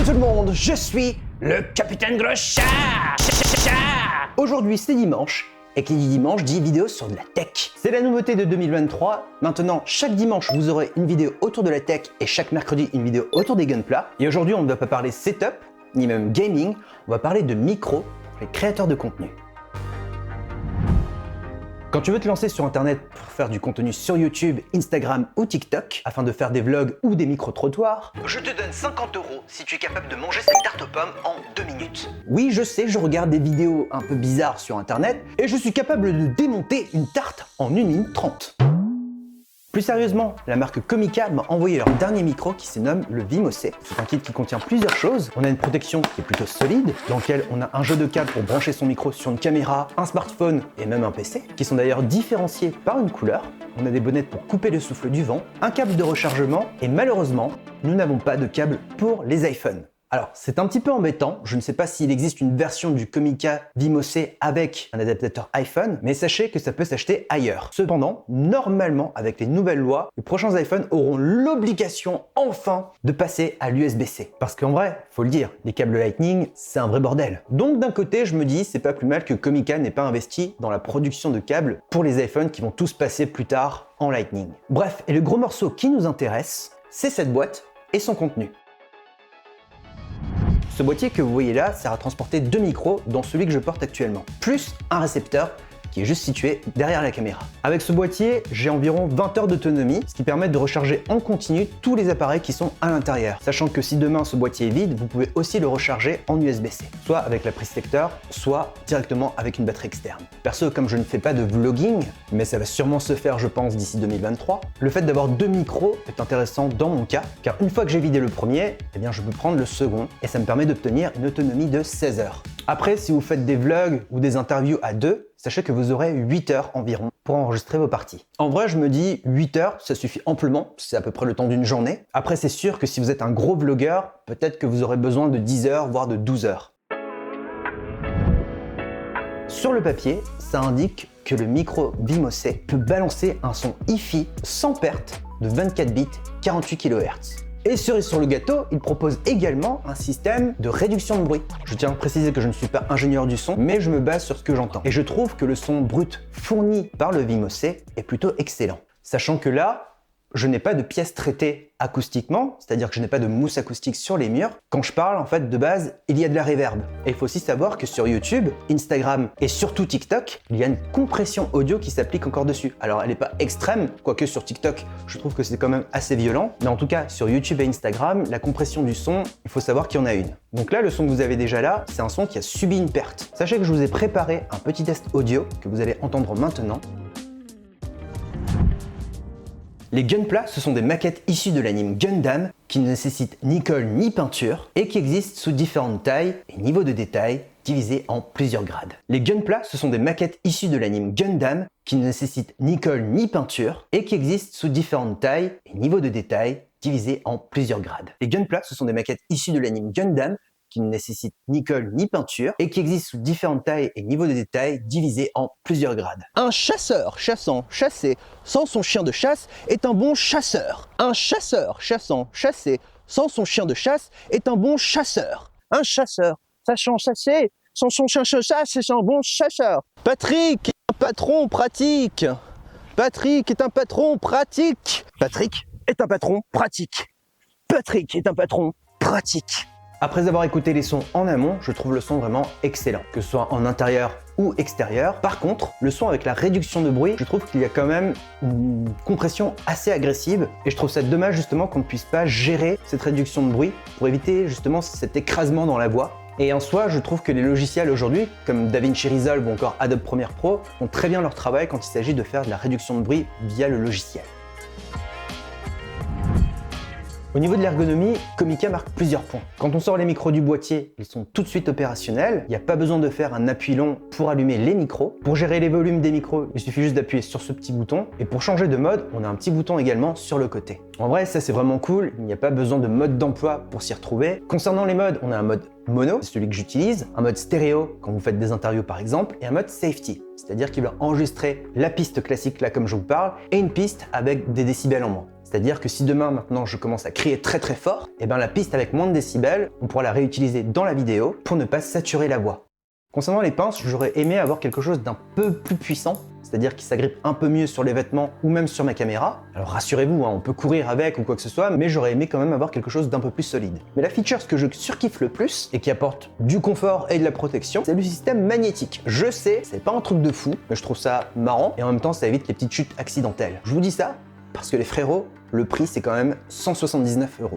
Salut tout le monde, je suis le Capitaine Groschard. Aujourd'hui c'est dimanche, et qui dit dimanche dit vidéo sur de la tech. C'est la nouveauté de 2023. Maintenant, chaque dimanche, vous aurez une vidéo autour de la tech et chaque mercredi, une vidéo autour des gunpla. Et aujourd'hui, on ne va pas parler setup, ni même gaming, on va parler de micro pour les créateurs de contenu. Quand tu veux te lancer sur internet pour faire du contenu sur YouTube, Instagram ou TikTok, afin de faire des vlogs ou des micro-trottoirs, je te donne 50 € si tu es capable de manger cette tarte aux pommes en 2 minutes. Oui, je sais, je regarde des vidéos un peu bizarres sur internet et je suis capable de démonter une tarte en 1 minute 30. Plus sérieusement, la marque Comica m'a envoyé leur dernier micro qui se nomme le Vimose. C'est un kit qui contient plusieurs choses. On a une protection qui est plutôt solide, dans laquelle on a un jeu de câbles pour brancher son micro sur une caméra, un smartphone et même un PC, qui sont d'ailleurs différenciés par une couleur. On a des bonnettes pour couper le souffle du vent, un câble de rechargement et malheureusement, nous n'avons pas de câble pour les iPhones. Alors, c'est un petit peu embêtant, je ne sais pas s'il existe une version du Comica Vimose avec un adaptateur iPhone, mais sachez que ça peut s'acheter ailleurs. Cependant, normalement, avec les nouvelles lois, les prochains iPhones auront l'obligation, enfin, de passer à l'USB-C. Parce qu'en vrai, faut le dire, les câbles Lightning, c'est un vrai bordel. Donc d'un côté, je me dis, c'est pas plus mal que Comica n'ait pas investi dans la production de câbles pour les iPhones qui vont tous passer plus tard en Lightning. Bref, et le gros morceau qui nous intéresse, c'est cette boîte et son contenu. Ce boîtier que vous voyez là sert à transporter 2 micros, dont celui que je porte actuellement, plus un récepteur qui est juste situé derrière la caméra. Avec ce boîtier, j'ai environ 20 heures d'autonomie, ce qui permet de recharger en continu tous les appareils qui sont à l'intérieur. Sachant que si demain ce boîtier est vide, vous pouvez aussi le recharger en USB-C, soit avec la prise lecteur, soit directement avec une batterie externe. Perso, comme je ne fais pas de vlogging, mais ça va sûrement se faire je pense d'ici 2023, le fait d'avoir 2 micros est intéressant dans mon cas, car une fois que j'ai vidé le premier, eh bien je peux prendre le second, et ça me permet d'obtenir une autonomie de 16 heures. Après, si vous faites des vlogs ou des interviews à deux, sachez que vous aurez 8 heures environ pour enregistrer vos parties. En vrai, je me dis 8 heures, ça suffit amplement, c'est à peu près le temps d'une journée. Après, c'est sûr que si vous êtes un gros vlogueur, peut-être que vous aurez besoin de 10 heures, voire de 12 heures. Sur le papier, ça indique que le micro Vimose peut balancer un son hi-fi sans perte de 24 bits, 48 kHz. Et cerise sur le gâteau, il propose également un système de réduction de bruit. Je tiens à préciser que je ne suis pas ingénieur du son, mais je me base sur ce que j'entends. Et je trouve que le son brut fourni par le Vimose est plutôt excellent. Sachant que là, je n'ai pas de pièces traitées acoustiquement, c'est-à-dire que je n'ai pas de mousse acoustique sur les murs. Quand je parle, en fait, de base, il y a de la reverb. Et il faut aussi savoir que sur YouTube, Instagram et surtout TikTok, il y a une compression audio qui s'applique encore dessus. Alors, elle n'est pas extrême, quoique sur TikTok, je trouve que c'est quand même assez violent. Mais en tout cas, sur YouTube et Instagram, la compression du son, il faut savoir qu'il y en a une. Donc là, le son que vous avez déjà là, c'est un son qui a subi une perte. Sachez que je vous ai préparé un petit test audio que vous allez entendre maintenant. Les gunpla, ce sont des maquettes issues de l'anime Gundam qui ne nécessitent ni colle ni peinture et qui existent sous différentes tailles et niveaux de détail divisés en plusieurs grades. Les gunpla, ce sont des maquettes issues de l'anime Gundam qui ne nécessitent ni colle ni peinture et qui existent sous différentes tailles et niveaux de détail divisés en plusieurs grades. Les gunpla, ce sont des maquettes issues de l'anime Gundam qui ne nécessite ni colle ni peinture et qui existe sous différentes tailles et niveaux de détail divisés en plusieurs grades. Un chasseur chassant chasser sans son chien de chasse est un bon chasseur. Un chasseur chassant chasser sans son chien de chasse est un bon chasseur. Un chasseur sachant chasser sans son chien de chasse est un bon chasseur. Patrick est un patron pratique. Patrick est un patron pratique. Patrick est un patron pratique. Patrick est un patron pratique. Après avoir écouté les sons en amont, je trouve le son vraiment excellent, que ce soit en intérieur ou extérieur. Par contre, le son avec la réduction de bruit, je trouve qu'il y a quand même une compression assez agressive et je trouve ça dommage justement qu'on ne puisse pas gérer cette réduction de bruit pour éviter justement cet écrasement dans la voix. Et en soi, je trouve que les logiciels aujourd'hui, comme DaVinci Resolve ou encore Adobe Premiere Pro, font très bien leur travail quand il s'agit de faire de la réduction de bruit via le logiciel. Au niveau de l'ergonomie, Comica marque plusieurs points. Quand on sort les micros du boîtier, ils sont tout de suite opérationnels. Il n'y a pas besoin de faire un appui long pour allumer les micros. Pour gérer les volumes des micros, il suffit juste d'appuyer sur ce petit bouton. Et pour changer de mode, on a un petit bouton également sur le côté. En vrai, ça c'est vraiment cool. Il n'y a pas besoin de mode d'emploi pour s'y retrouver. Concernant les modes, on a un mode mono, c'est celui que j'utilise, un mode stéréo quand vous faites des interviews par exemple, et un mode safety, c'est-à-dire qu'il va enregistrer la piste classique là comme je vous parle, et une piste avec des décibels en moins. C'est-à-dire que si demain maintenant je commence à crier très très fort, et bien la piste avec moins de décibels, on pourra la réutiliser dans la vidéo pour ne pas saturer la voix. Concernant les pinces, j'aurais aimé avoir quelque chose d'un peu plus puissant, c'est-à-dire qui s'agrippe un peu mieux sur les vêtements ou même sur ma caméra. Alors rassurez-vous, on peut courir avec ou quoi que ce soit, mais j'aurais aimé quand même avoir quelque chose d'un peu plus solide. Mais la feature que je surkiffe le plus et qui apporte du confort et de la protection, c'est le système magnétique. Je sais, c'est pas un truc de fou, mais je trouve ça marrant et en même temps ça évite les petites chutes accidentelles. Je vous dis ça parce que les frérots, le prix c'est quand même 179 €.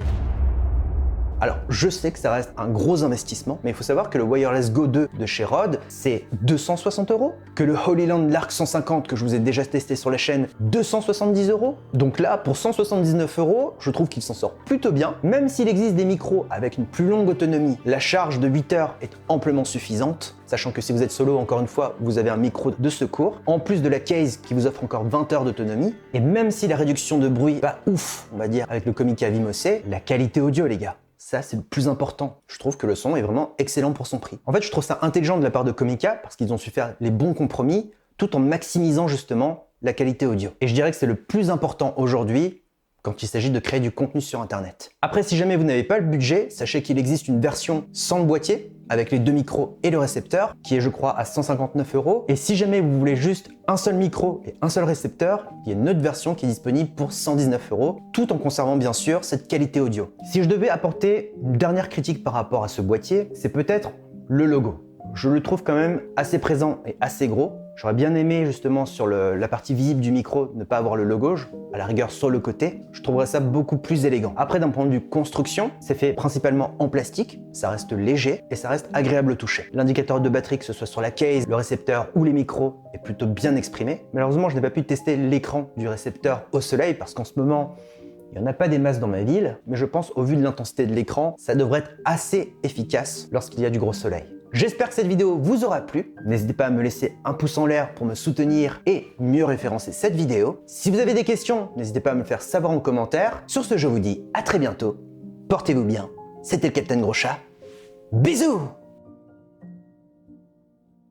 Alors, je sais que ça reste un gros investissement, mais il faut savoir que le Wireless Go 2 de chez Rode, c'est 260 €, que le Holyland Lark 150 que je vous ai déjà testé sur la chaîne, 270 €. Donc là, pour 179 €, je trouve qu'il s'en sort plutôt bien, même s'il existe des micros avec une plus longue autonomie. La charge de 8 heures est amplement suffisante, sachant que si vous êtes solo, encore une fois, vous avez un micro de secours, en plus de la case qui vous offre encore 20 heures d'autonomie. Et même si la réduction de bruit, pas ouf, on va dire, avec le Comica Vimose, la qualité audio, les gars. Ça, c'est le plus important. Je trouve que le son est vraiment excellent pour son prix. En fait, je trouve ça intelligent de la part de Comica parce qu'ils ont su faire les bons compromis tout en maximisant justement la qualité audio. Et je dirais que c'est le plus important aujourd'hui quand il s'agit de créer du contenu sur Internet. Après, si jamais vous n'avez pas le budget, sachez qu'il existe une version sans le boîtier, avec les deux micros et le récepteur, qui est je crois à 159 €. Et si jamais vous voulez juste un seul micro et un seul récepteur, il y a une autre version qui est disponible pour 119 €, tout en conservant bien sûr cette qualité audio. Si je devais apporter une dernière critique par rapport à ce boîtier, c'est peut-être le logo. Je le trouve quand même assez présent et assez gros. J'aurais bien aimé justement sur la partie visible du micro ne pas avoir le logo, à la rigueur sur le côté. Je trouverais ça beaucoup plus élégant. Après, d'un point de vue construction, c'est fait principalement en plastique, ça reste léger et ça reste agréable au toucher. L'indicateur de batterie, que ce soit sur la case, le récepteur ou les micros, est plutôt bien exprimé. Malheureusement, je n'ai pas pu tester l'écran du récepteur au soleil parce qu'en ce moment, il n'y en a pas des masses dans ma ville, mais je pense au vu de l'intensité de l'écran, ça devrait être assez efficace lorsqu'il y a du gros soleil. J'espère que cette vidéo vous aura plu. N'hésitez pas à me laisser un pouce en l'air pour me soutenir et mieux référencer cette vidéo. Si vous avez des questions, n'hésitez pas à me le faire savoir en commentaire. Sur ce, je vous dis à très bientôt. Portez-vous bien. C'était le Captain Gros Chat. Bisous!